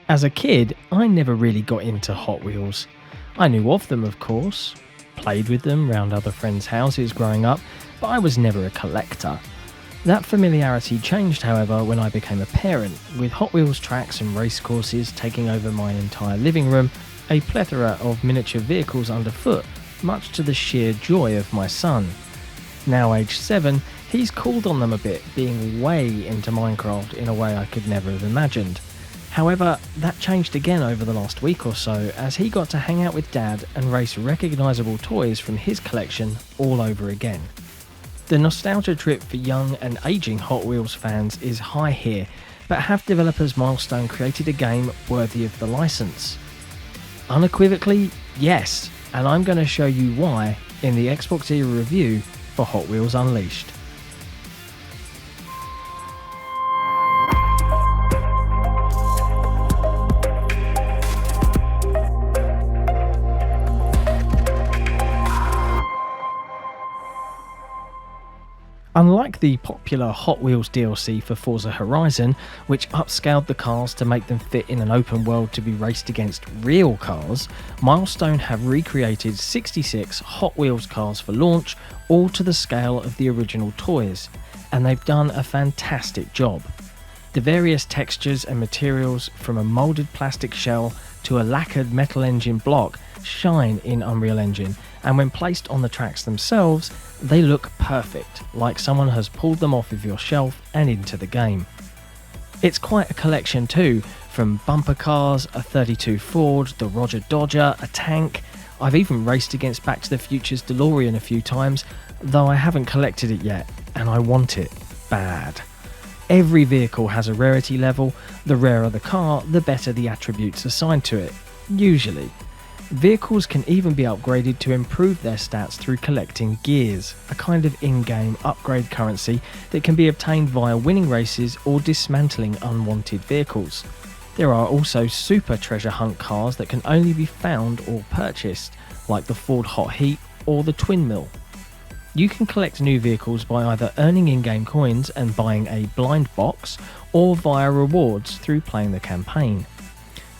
As a kid, I never really got into Hot Wheels. I knew of them, of course, played with them round other friends' houses growing up, but I was never a collector. That familiarity changed, however, when I became a parent, with Hot Wheels tracks and race courses taking over my entire living room, a plethora of miniature vehicles underfoot, much to the sheer joy of my son. Now aged 7, he's called on them a bit, being way into Minecraft in a way I could never have imagined. However, that changed again over the last week or so as he got to hang out with Dad and race recognisable toys from his collection all over again. The nostalgia trip for young and ageing Hot Wheels fans is high here, but have developers Milestone created a game worthy of the licence? Unequivocally, yes, and I'm going to show you why in the XboxEra review for Hot Wheels Unleashed. Unlike the popular Hot Wheels DLC for Forza Horizon, which upscaled the cars to make them fit in an open world to be raced against real cars, Milestone have recreated 66 Hot Wheels cars for launch, all to the scale of the original toys, and they've done a fantastic job. The various textures and materials, from a moulded plastic shell to a lacquered metal engine block, shine in Unreal Engine, and when placed on the tracks themselves, they look perfect, like someone has pulled them off of your shelf and into the game. It's quite a collection too, from bumper cars, a 32 Ford, the Roger Dodger, a tank. I've even raced against Back to the Future's DeLorean a few times, though I haven't collected it yet, and I want it bad. Every vehicle has a rarity level. The rarer the car, the better the attributes assigned to it, usually. Vehicles can even be upgraded to improve their stats through collecting gears, a kind of in-game upgrade currency that can be obtained via winning races or dismantling unwanted vehicles. There are also super treasure hunt cars that can only be found or purchased, like the Ford Hot Heat or the Twin Mill. You can collect new vehicles by either earning in-game coins and buying a blind box, or via rewards through playing the campaign.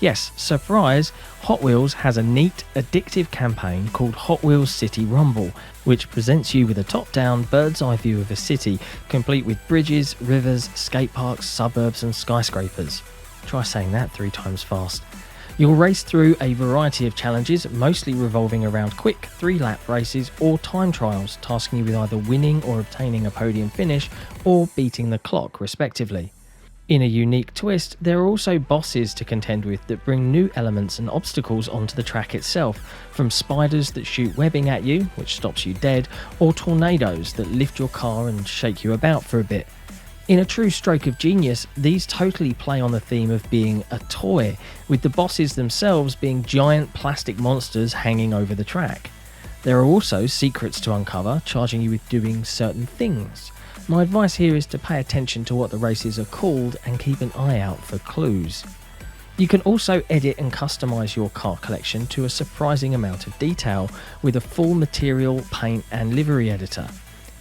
Yes, surprise, Hot Wheels has a neat, addictive campaign called Hot Wheels City Rumble, which presents you with a top-down, bird's-eye view of a city, complete with bridges, rivers, skate parks, suburbs and skyscrapers. Try saying that 3 times fast. You'll race through a variety of challenges, mostly revolving around quick 3-lap races or time trials, tasking you with either winning or obtaining a podium finish, or beating the clock, respectively. In a unique twist, there are also bosses to contend with that bring new elements and obstacles onto the track itself, from spiders that shoot webbing at you, which stops you dead, or tornadoes that lift your car and shake you about for a bit. In a true stroke of genius, these totally play on the theme of being a toy, with the bosses themselves being giant plastic monsters hanging over the track. There are also secrets to uncover, charging you with doing certain things. My advice here is to pay attention to what the races are called and keep an eye out for clues. You can also edit and customise your car collection to a surprising amount of detail with a full material, paint and livery editor.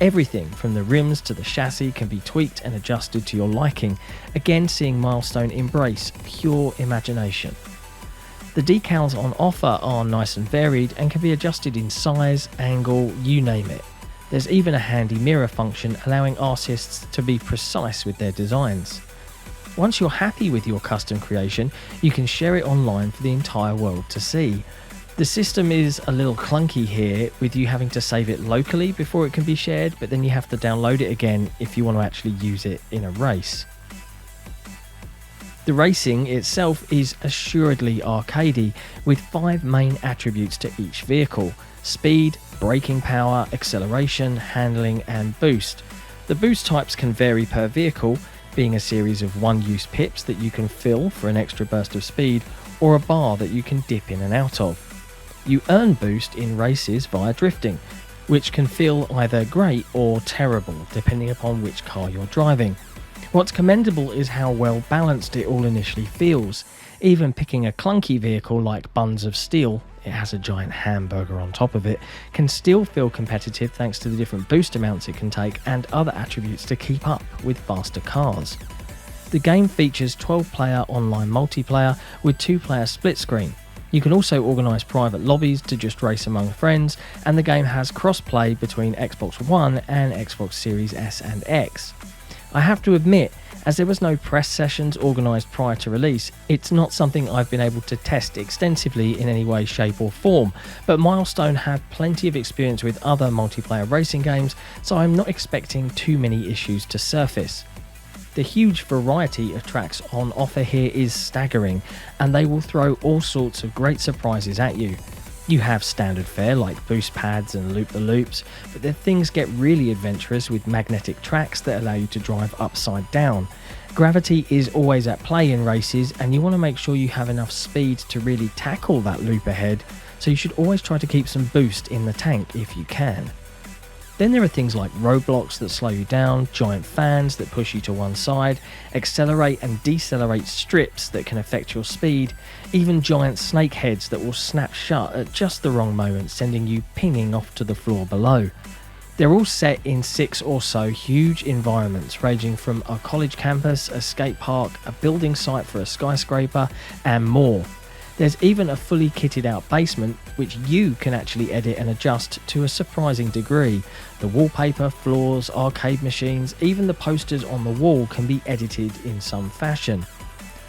Everything from the rims to the chassis can be tweaked and adjusted to your liking, again seeing Milestone embrace pure imagination. The decals on offer are nice and varied and can be adjusted in size, angle, you name it. There's even a handy mirror function allowing artists to be precise with their designs. Once you're happy with your custom creation, you can share it online for the entire world to see. The system is a little clunky here, with you having to save it locally before it can be shared, but then you have to download it again if you want to actually use it in a race. The racing itself is assuredly arcadey, with 5 main attributes to each vehicle: speed, braking power, acceleration, handling and boost. The boost types can vary per vehicle, being a series of one-use pips that you can fill for an extra burst of speed, or a bar that you can dip in and out of. You earn boost in races via drifting, which can feel either great or terrible depending upon which car you're driving. What's commendable is how well balanced it all initially feels. Even picking a clunky vehicle like Buns of Steel, it has a giant hamburger on top of it, can still feel competitive thanks to the different boost amounts it can take and other attributes to keep up with faster cars. The game features 12-player online multiplayer with 2-player split screen. You can also organise private lobbies to just race among friends, and the game has cross-play between Xbox One and Xbox Series S and X. I have to admit, as there was no press sessions organised prior to release, it's not something I've been able to test extensively in any way, shape or form, but Milestone have plenty of experience with other multiplayer racing games, so I'm not expecting too many issues to surface. The huge variety of tracks on offer here is staggering, and they will throw all sorts of great surprises at you. You have standard fare like boost pads and loop-the-loops, but then things get really adventurous with magnetic tracks that allow you to drive upside down. Gravity is always at play in races, and you want to make sure you have enough speed to really tackle that loop ahead, so you should always try to keep some boost in the tank if you can. Then there are things like roadblocks that slow you down, giant fans that push you to one side, accelerate and decelerate strips that can affect your speed, even giant snake heads that will snap shut at just the wrong moment, sending you pinging off to the floor below. They're all set in 6 or so huge environments, ranging from a college campus, a skate park, a building site for a skyscraper, and more. There's even a fully kitted out basement, which you can actually edit and adjust to a surprising degree. The wallpaper, floors, arcade machines, even the posters on the wall can be edited in some fashion.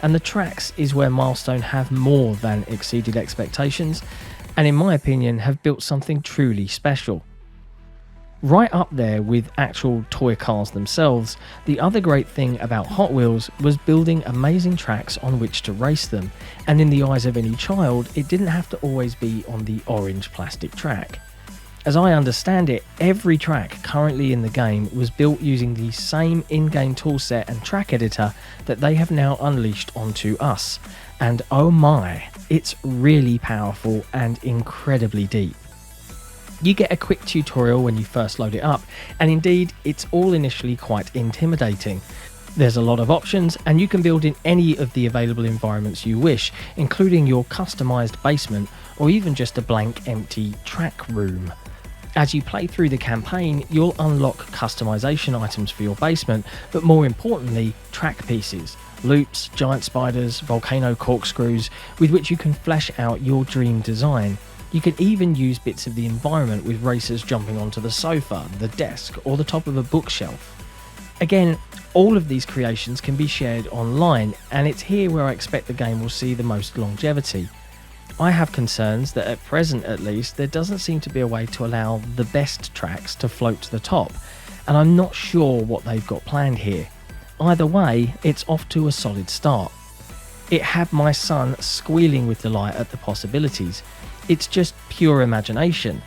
And the tracks is where Milestone have more than exceeded expectations, and in my opinion have built something truly special. Right up there with actual toy cars themselves, the other great thing about Hot Wheels was building amazing tracks on which to race them, and in the eyes of any child, it didn't have to always be on the orange plastic track. As I understand it, every track currently in the game was built using the same in-game toolset and track editor that they have now unleashed onto us, and oh my, it's really powerful and incredibly deep. You get a quick tutorial when you first load it up, and indeed it's all initially quite intimidating. There's a lot of options, and you can build in any of the available environments you wish, including your customised basement or even just a blank empty track room. As you play through the campaign, you'll unlock customization items for your basement, but more importantly, track pieces, loops, giant spiders, volcano corkscrews, with which you can flesh out your dream design. You can even use bits of the environment with racers jumping onto the sofa, the desk, or the top of a bookshelf. Again, all of these creations can be shared online, and it's here where I expect the game will see the most longevity. I have concerns that at present at least, there doesn't seem to be a way to allow the best tracks to float to the top, and I'm not sure what they've got planned here. Either way, it's off to a solid start. It had my son squealing with delight at the possibilities. It's just pure imagination.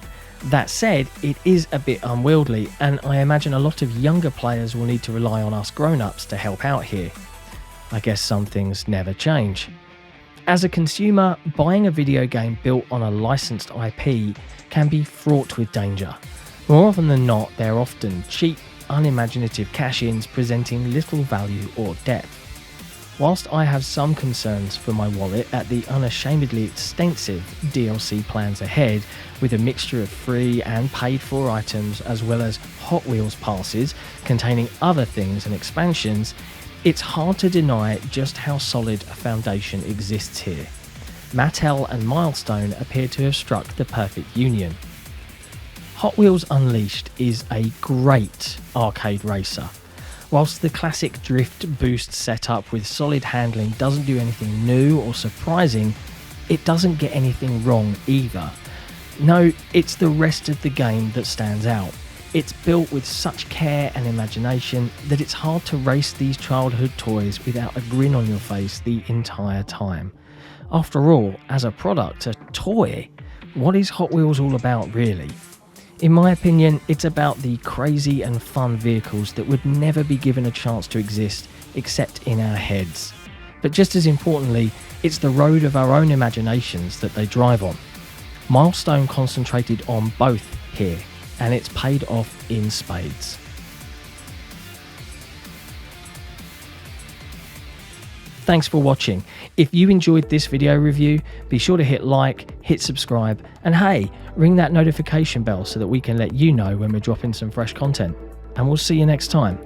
That said, it is a bit unwieldy, and I imagine a lot of younger players will need to rely on us grown-ups to help out here. I guess some things never change. As a consumer, buying a video game built on a licensed IP can be fraught with danger. More often than not, they're often cheap, unimaginative cash-ins presenting little value or depth. Whilst I have some concerns for my wallet at the unashamedly extensive DLC plans ahead, with a mixture of free and paid for items as well as Hot Wheels passes containing other things and expansions, it's hard to deny just how solid a foundation exists here. Mattel and Milestone appear to have struck the perfect union. Hot Wheels Unleashed is a great arcade racer. Whilst the classic drift boost setup with solid handling doesn't do anything new or surprising, it doesn't get anything wrong either. No, it's the rest of the game that stands out. It's built with such care and imagination that it's hard to race these childhood toys without a grin on your face the entire time. After all, as a product, a toy, what is Hot Wheels all about really? In my opinion, it's about the crazy and fun vehicles that would never be given a chance to exist except in our heads. But just as importantly, it's the road of our own imaginations that they drive on. Milestone concentrated on both here, and it's paid off in spades. Thanks for watching. If you enjoyed this video review, be sure to hit like, hit subscribe, and hey, ring that notification bell so that we can let you know when we're dropping some fresh content. And we'll see you next time.